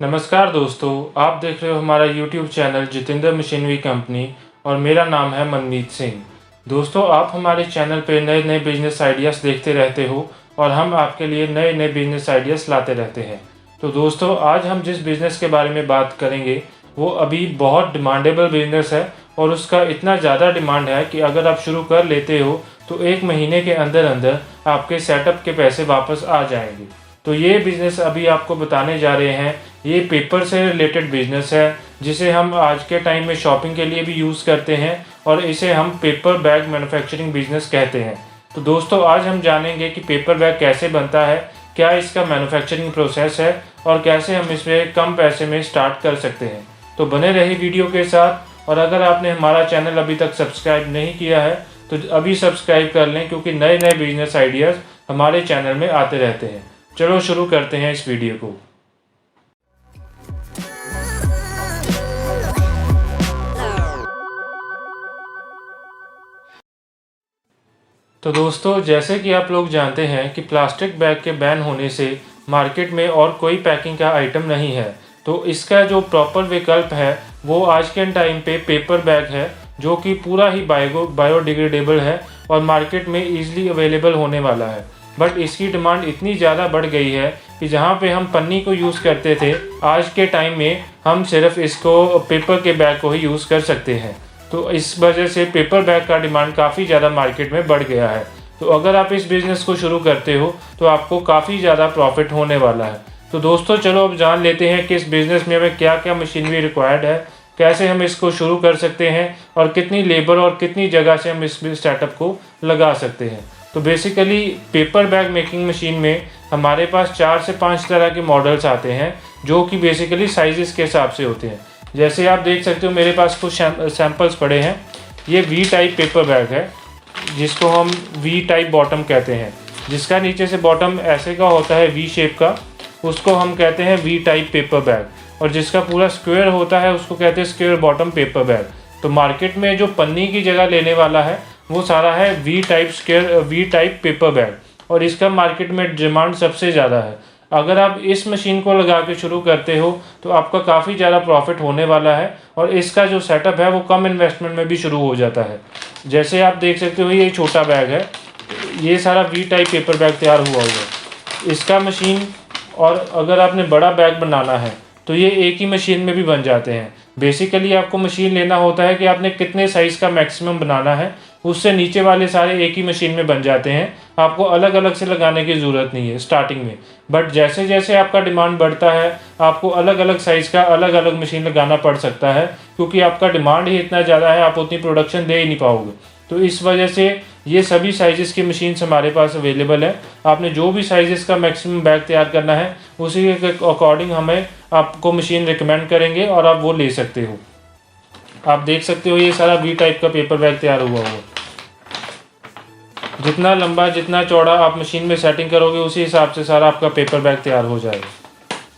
नमस्कार दोस्तों, आप देख रहे हो हमारा YouTube channel Jitendra machinery company और मेरा नाम है मनमीत सिंह। दोस्तों, आप हमारे चैनल पे नए नए बिजनेस आइडियाज़ देखते रहते हो और हम आपके लिए नए नए बिजनेस आइडियाज़ लाते रहते हैं। तो दोस्तों, आज हम जिस बिज़नेस के बारे में बात करेंगे वो अभी बहुत डिमांडेबल बिज़नेस है और उसका इतना ज़्यादा डिमांड है कि अगर आप शुरू कर लेते हो तो 1 महीने के अंदर अंदर आपके सेटअप के पैसे वापस आ जाएंगे। तो ये बिज़नेस अभी आपको बताने जा रहे हैं। ये पेपर से रिलेटेड बिज़नेस है जिसे हम आज के टाइम में शॉपिंग के लिए भी यूज़ करते हैं और इसे हम पेपर बैग मैन्युफैक्चरिंग बिज़नेस कहते हैं। तो दोस्तों, आज हम जानेंगे कि पेपर बैग कैसे बनता है, क्या इसका मैन्युफैक्चरिंग प्रोसेस है और कैसे हम इसमें कम पैसे में स्टार्ट कर सकते हैं। तो बने रहिए वीडियो के साथ। और अगर आपने हमारा चैनल अभी तक सब्सक्राइब नहीं किया है तो अभी सब्सक्राइब कर लें, क्योंकि नए नए बिज़नेस आइडियाज़ हमारे चैनल में आते रहते हैं। चलो शुरू करते हैं इस वीडियो को। तो दोस्तों, जैसे कि आप लोग जानते हैं कि प्लास्टिक बैग के बैन होने से मार्केट में और कोई पैकिंग का आइटम नहीं है। तो इसका जो प्रॉपर विकल्प है वो आज के टाइम पे पेपर बैग है, जो कि पूरा ही बायोडिग्रेडेबल है और मार्केट में ईजिली अवेलेबल होने वाला है। बट इसकी डिमांड इतनी ज़्यादा बढ़ गई है कि जहाँ पे हम पन्नी को यूज़ करते थे, आज के टाइम में हम सिर्फ इसको पेपर के बैग को ही यूज़ कर सकते हैं। तो इस वजह से पेपर बैग का डिमांड काफ़ी ज़्यादा मार्केट में बढ़ गया है। तो अगर आप इस बिज़नेस को शुरू करते हो तो आपको काफ़ी ज़्यादा प्रॉफिट होने वाला है। तो दोस्तों, चलो अब जान लेते हैं कि इस बिज़नेस में हमें क्या क्या मशीनरी रिक्वायर्ड है, कैसे हम इसको शुरू कर सकते हैं और कितनी लेबर और कितनी जगह से हम इस सेटअप को लगा सकते हैं। तो basically paper bag making machine में हमारे पास 4 से 5 तरह के मॉडल्स आते हैं, जो कि बेसिकली साइज़ के हिसाब से होते हैं। जैसे आप देख सकते हो मेरे पास कुछ सैम्पल्स पड़े हैं। ये वी टाइप पेपर बैग है, जिसको हम वी टाइप बॉटम कहते हैं। जिसका नीचे से बॉटम ऐसे का होता है वी शेप का, उसको हम कहते हैं वी टाइप पेपर बैग। और जिसका पूरा स्क्वायर होता है उसको कहते हैं स्क्वायर बॉटम पेपर बैग। तो मार्केट में जो पन्नी की जगह लेने वाला है वो सारा है वी टाइप पेपर बैग, और इसका मार्केट में डिमांड सबसे ज़्यादा है। अगर आप इस मशीन को लगा के शुरू करते हो तो आपका काफ़ी ज़्यादा प्रॉफिट होने वाला है और इसका जो सेटअप है वो कम इन्वेस्टमेंट में भी शुरू हो जाता है। जैसे आप देख सकते हो ये छोटा बैग है, ये सारा वी टाइप पेपर बैग तैयार हुआ है इसका मशीन। और अगर आपने बड़ा बैग बनाना है तो ये एक ही मशीन में भी बन जाते हैं। बेसिकली आपको मशीन लेना होता है कि आपने कितने साइज़ का मैक्सिमम बनाना है, उससे नीचे वाले सारे एक ही मशीन में बन जाते हैं। आपको अलग अलग से लगाने की ज़रूरत नहीं है स्टार्टिंग में। बट जैसे जैसे आपका डिमांड बढ़ता है आपको अलग अलग साइज़ का अलग अलग मशीन लगाना पड़ सकता है, क्योंकि आपका डिमांड ही इतना ज़्यादा है, आप उतनी प्रोडक्शन दे ही नहीं पाओगे। तो इस वजह से ये सभी साइज़ की मशीन्स हमारे पास अवेलेबल है। आपने जो भी साइज़ का मैक्सिमम बैग तैयार करना है उसी के अकॉर्डिंग हमें आपको मशीन रिकमेंड करेंगे और आप वो ले सकते हो। आप देख सकते हो ये सारा वी टाइप का पेपर बैग तैयार हुआ है। जितना लंबा जितना चौड़ा आप मशीन में सेटिंग करोगे उसी हिसाब से सारा आपका पेपर बैग तैयार हो जाएगा।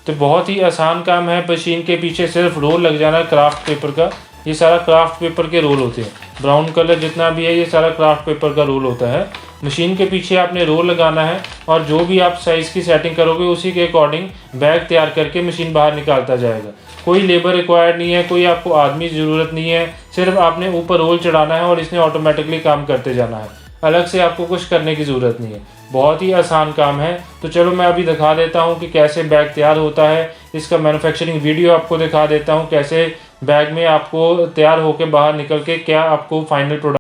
तो बहुत ही आसान काम है। मशीन के पीछे सिर्फ रोल लग जाना है क्राफ्ट पेपर का। ये सारा क्राफ्ट पेपर के रोल होते हैं। ब्राउन कलर जितना भी है ये सारा क्राफ्ट पेपर का रोल होता है। मशीन के पीछे आपने रोल लगाना है और जो भी आप साइज़ की सेटिंग करोगे उसी के अकॉर्डिंग बैग तैयार करके मशीन बाहर निकालता जाएगा। कोई लेबर रिक्वायर्ड नहीं है, कोई आपको आदमी की ज़रूरत नहीं है, सिर्फ आपने ऊपर रोल चढ़ाना है और इसने ऑटोमेटिकली काम करते जाना है। अलग से आपको कुछ करने की ज़रूरत नहीं है। बहुत ही आसान काम है। तो चलो मैं अभी दिखा देता हूँ कि कैसे बैग तैयार होता है। इसका मैन्युफैक्चरिंग वीडियो आपको दिखा देता हूँ, कैसे बैग में आपको तैयार होकर बाहर निकल के क्या आपको फाइनल प्रोडक्ट।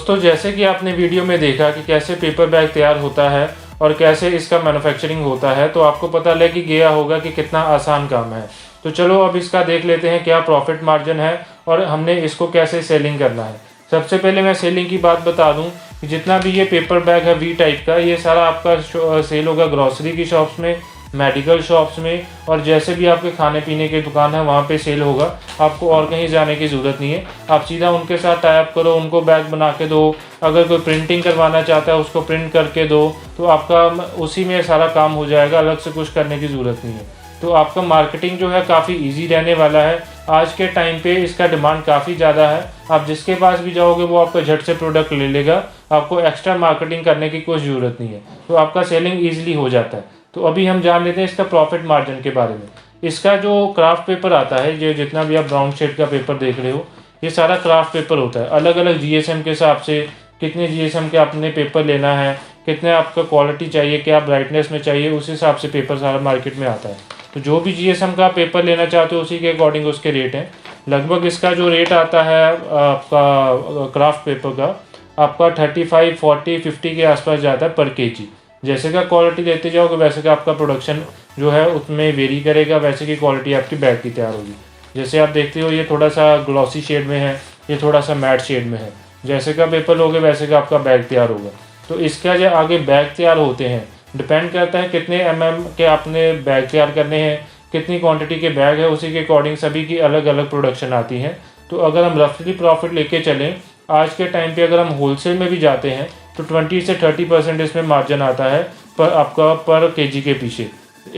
दोस्तों, जैसे कि आपने वीडियो में देखा कि कैसे पेपर बैग तैयार होता है और कैसे इसका मैन्युफैक्चरिंग होता है, तो आपको पता लग गया होगा कि कितना आसान काम है। तो चलो अब इसका देख लेते हैं क्या प्रॉफिट मार्जिन है और हमने इसको कैसे सेलिंग करना है। सबसे पहले मैं सेलिंग की बात बता दूं कि जितना भी ये पेपर बैग है वी टाइप का, ये सारा आपका सेल होगा ग्रॉसरी की शॉप्स में, मेडिकल शॉप्स में, और जैसे भी आपके खाने पीने की दुकान है वहाँ पे सेल होगा। आपको और कहीं जाने की ज़रूरत नहीं है, आप सीधा उनके साथ टाई अप करो, उनको बैग बना के दो। अगर कोई प्रिंटिंग करवाना चाहता है उसको प्रिंट करके दो, तो आपका उसी में सारा काम हो जाएगा, अलग से कुछ करने की ज़रूरत नहीं है। तो आपका मार्केटिंग जो है काफ़ी ईजी रहने वाला है। आज के टाइम पे इसका डिमांड काफ़ी ज़्यादा है, आप जिसके पास भी जाओगे वो आपका झट से प्रोडक्ट ले लेगा, आपको एक्स्ट्रा मार्केटिंग करने की कोई ज़रूरत नहीं है, तो आपका सेलिंग ईजिली हो जाता है। तो अभी हम जान लेते हैं इसका प्रॉफिट मार्जिन के बारे में। इसका जो क्राफ्ट पेपर आता है, ये जितना भी आप ब्राउन शेड का पेपर देख रहे हो, ये सारा क्राफ्ट पेपर होता है। अलग अलग जीएसएम के हिसाब से कितने जीएसएम के आपने पेपर लेना है, कितने आपका क्वालिटी चाहिए, क्या ब्राइटनेस में चाहिए, उस हिसाब से पेपर सारा मार्केट में आता है। तो जो भी जीएसएम का पेपर लेना चाहते हो उसी के अकॉर्डिंग उसके रेट हैं। लगभग इसका जो रेट आता है आपका क्राफ्ट पेपर का, आपका 35, 40, 50 के आसपास जाता है पर केजी। जैसे का क्वालिटी देते जाओगे वैसे का आपका प्रोडक्शन जो है उसमें वेरी करेगा, वैसे की क्वालिटी आपकी बैग की तैयार होगी। जैसे आप देखते हो ये थोड़ा सा ग्लॉसी शेड में है, ये थोड़ा सा मैट शेड में है। जैसे का पेपर लोगे वैसे का आपका बैग तैयार होगा। तो इसका जो आगे बैग तैयार होते हैं डिपेंड करता है कितने mm के आपने बैग तैयार करने हैं, कितनी क्वांटिटी के बैग है, उसी के अकॉर्डिंग सभी की अलग अलग प्रोडक्शन आती है। तो अगर हम रफली प्रॉफिट लेके चलें, आज के टाइम पे अगर हम होलसेल में भी जाते हैं तो 20 से 30% इसमें मार्जिन आता है पर आपका पर केजी के पीछे।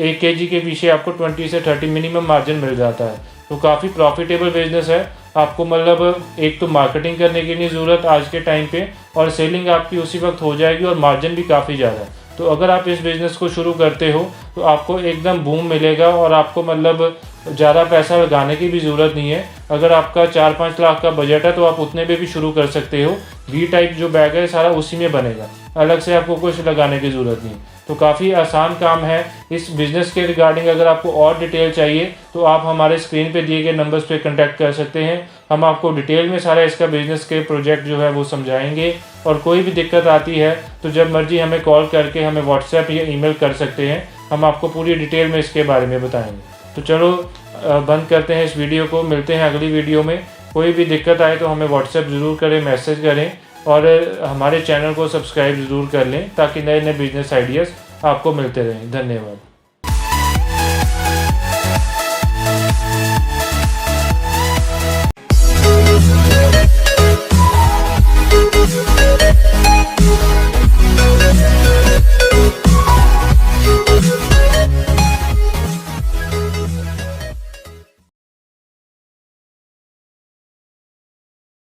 1 केजी के पीछे आपको 20 से 30 मिनिमम मार्जिन मिल जाता है। तो काफ़ी प्रॉफिटेबल बिजनेस है। आपको मतलब एक तो मार्केटिंग करने की नहीं ज़रूरत आज के टाइम पे, और सेलिंग आपकी उसी वक्त हो जाएगी, और मार्जिन भी काफ़ी ज़्यादा है। तो अगर आप इस बिज़नेस को शुरू करते हो तो आपको एकदम बूम मिलेगा, और आपको मतलब ज़्यादा पैसा लगाने की भी ज़रूरत नहीं है। अगर आपका 4-5 लाख का बजट है तो आप उतने में भी शुरू कर सकते हो। वी टाइप जो बैग है सारा उसी में बनेगा, अलग से आपको कुछ लगाने की ज़रूरत नहीं। तो काफ़ी आसान काम है। इस बिज़नेस के रिगार्डिंग अगर आपको और डिटेल चाहिए तो आप हमारे स्क्रीन पे दिए गए नंबर्स पे कांटेक्ट कर सकते हैं। हम आपको डिटेल में सारा इसका बिज़नेस के प्रोजेक्ट जो है वो समझाएंगे, और कोई भी दिक्कत आती है तो जब मर्जी हमें कॉल करके हमें व्हाट्सएप या ईमेल कर सकते हैं, हम आपको पूरी डिटेल में इसके बारे में बताएंगे। तो चलो बंद करते हैं इस वीडियो को, मिलते हैं अगली वीडियो में। कोई भी दिक्कत आए तो हमें व्हाट्सएप ज़रूर करें, मैसेज करें, और हमारे चैनल को सब्सक्राइब ज़रूर कर लें ताकि नए नए बिजनेस आइडियाज़ आपको मिलते रहें। धन्यवाद।